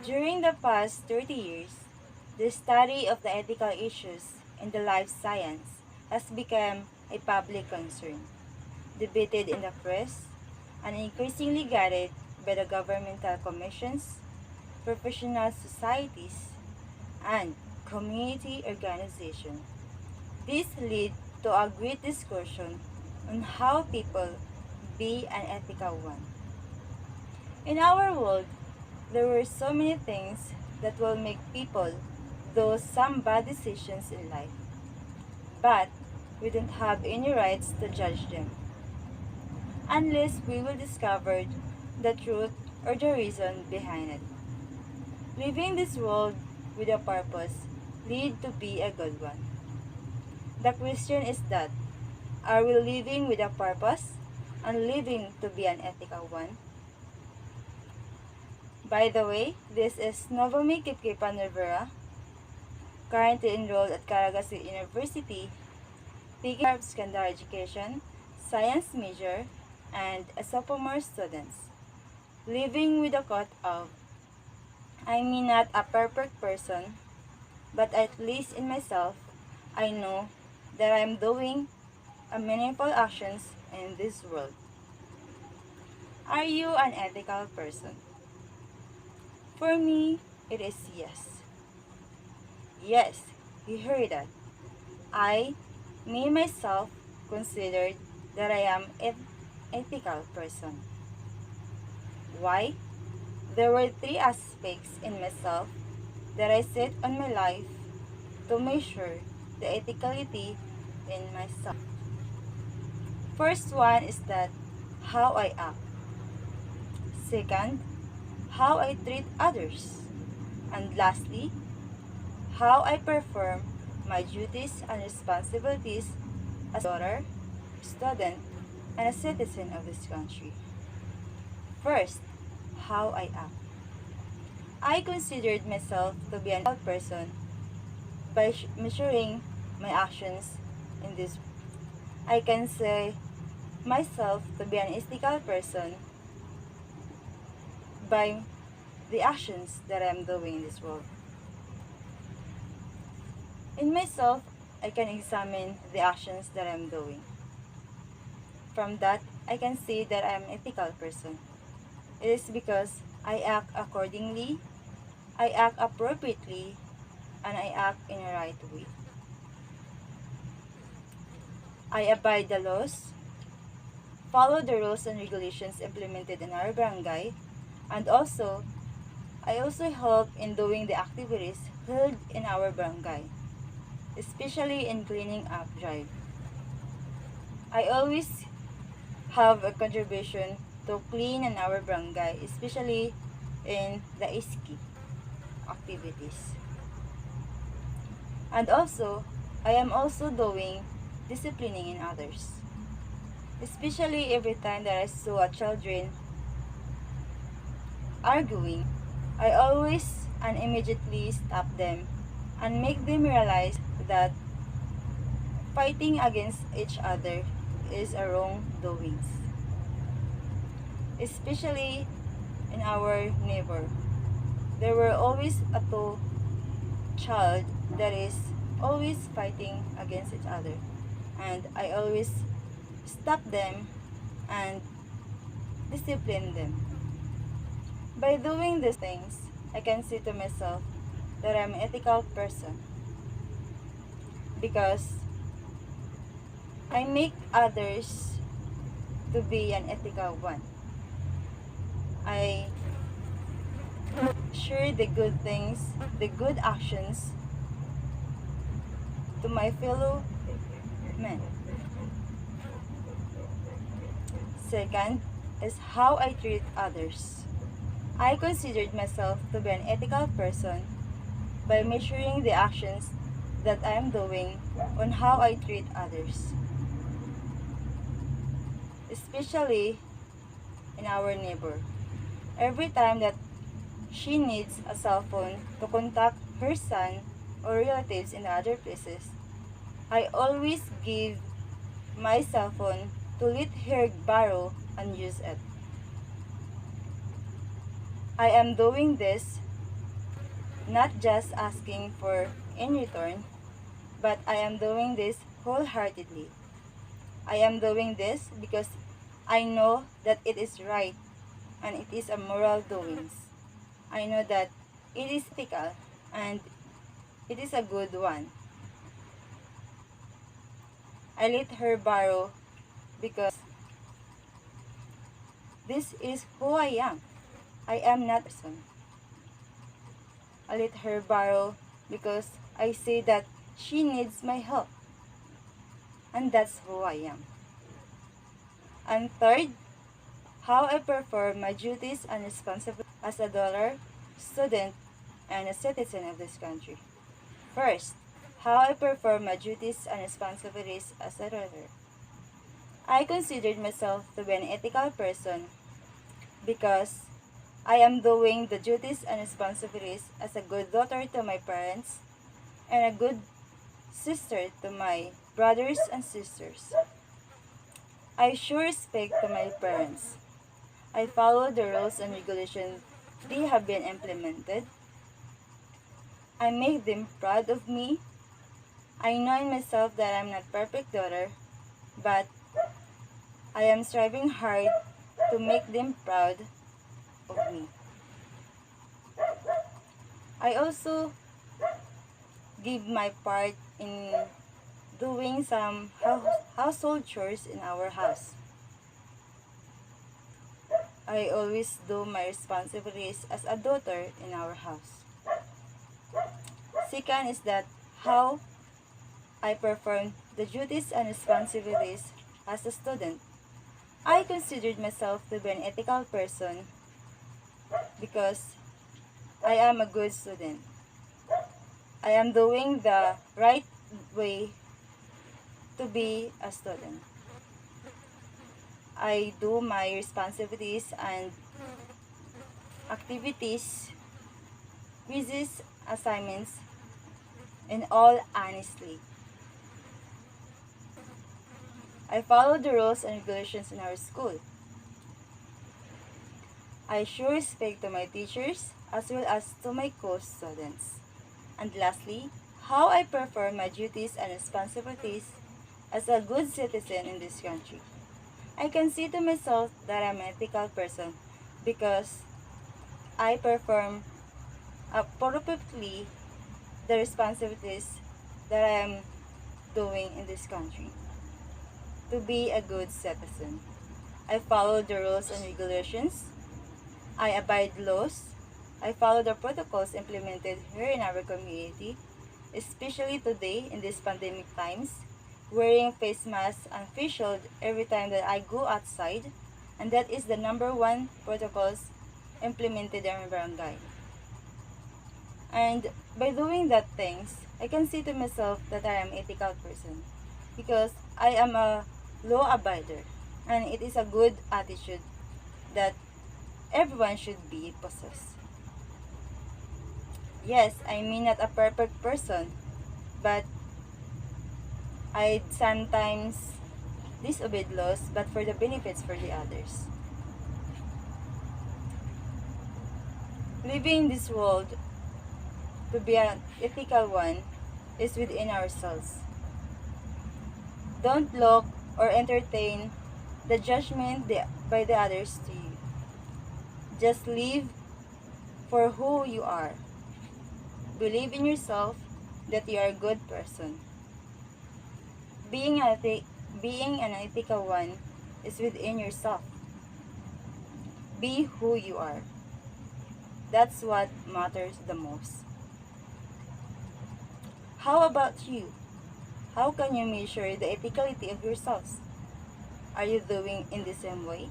During the past 30 years, the study of the ethical issues in the life science has become a public concern, debated in the press, and increasingly guided by the governmental commissions, professional societies, and community organizations. This led to a great discussion on how people be an ethical one. In our world, there were so many things that will make people do some bad decisions in life, but we don't have any rights to judge them unless we will discover the truth or the reason behind it. Living this world with a purpose lead to be a good one. The question is that, are we living with a purpose and living to be an ethical one? By the way, this is Novamie-N1 Rivera, currently enrolled at Caraga University, taking up secondary education, science major, and a sophomore student. Living with the quote of, I may not a perfect person, but at least in myself, I know that I am doing a meaningful actions in this world. Are you an ethical person? For me, it is yes. Yes, you heard that. I, me myself, considered that I am an ethical person. Why? There were three aspects in myself that I set on my life to measure the ethicality in myself. First one is that how I act. Second, how I treat others. And lastly, how I perform my duties and responsibilities as a daughter, student, and a citizen of this country. First, how I act. I considered myself to be an ethical person by measuring my actions in this. I can say myself to be an ethical person by the actions that I am doing in this world. In myself, I can examine the actions that I am doing. From that, I can see that I am an ethical person. It is because I act accordingly, I act appropriately, and I act in a right way. I abide the laws, follow the rules and regulations implemented in our barangay, and I also help in doing the activities held in our barangay, especially in cleaning up drive. I always have a contribution to clean in our barangay, especially in the iski activities. And I am also doing disciplining in others, especially every time that I saw a children arguing. I always and immediately stop them and make them realize that fighting against each other is a wrongdoings, especially in our neighbor. There were always a two child that is always fighting against each other, and I always stop them and discipline them. By doing these things, I can say to myself that I'm an ethical person because I make others to be an ethical one. I share the good things, the good actions to my fellow men. Second is how I treat others. I considered myself to be an ethical person by measuring the actions that I am doing on how I treat others, especially in our neighbor. Every time that she needs a cell phone to contact her son or relatives in other places, I always give my cell phone to let her borrow and use it. I am doing this not just asking for in return, but I am doing this wholeheartedly. I am doing this because I know that it is right and it is a moral doings. I know that it is ethical and it is a good one. I let her borrow because this is who I am. I am not a person. I let her borrow because I say that she needs my help. And that's who I am. And third, how I perform my duties and responsibilities as a dollar, student, and a citizen of this country. First, how I perform my duties and responsibilities as a daughter. I considered myself to be an ethical person because I am doing the duties and responsibilities as a good daughter to my parents and a good sister to my brothers and sisters. I show respect to my parents. I follow the rules and regulations they have been implemented. I make them proud of me. I know in myself that I'm not perfect daughter, but I am striving hard to make them proud of me. I also give my part in doing some household chores in our house. I always do my responsibilities as a daughter in our house. Second is that how I perform the duties and responsibilities as a student. I considered myself to be an ethical person because I am a good student. I am doing the right way to be a student. I do my responsibilities and activities, quizzes, assignments, in all honestly. I follow the rules and regulations in our school. I show respect to my teachers as well as to my co-students. And lastly, how I perform my duties and responsibilities as a good citizen in this country. I can see to myself that I'm an ethical person because I perform appropriately the responsibilities that I am doing in this country to be a good citizen. I follow the rules and regulations. I abide laws. I follow the protocols implemented here in our community, especially today in these pandemic times, wearing face masks and face shield every time that I go outside, and that is the number one protocols implemented in our barangay. And by doing that things, I can see to myself that I am ethical person because I am a law abider, and it is a good attitude that everyone should be possessed. Yes, I mean not a perfect person, but I sometimes disobeyed laws, but for the benefits for the others. Living in this world to be an ethical one is within ourselves. Don't look or entertain the judgment by the others to you. Just live for who you are. Believe in yourself that you are a good person. Being an ethical one is within yourself. Be who you are. That's what matters the most. How about you? How can you measure the ethicality of yourselves? Are you doing in the same way?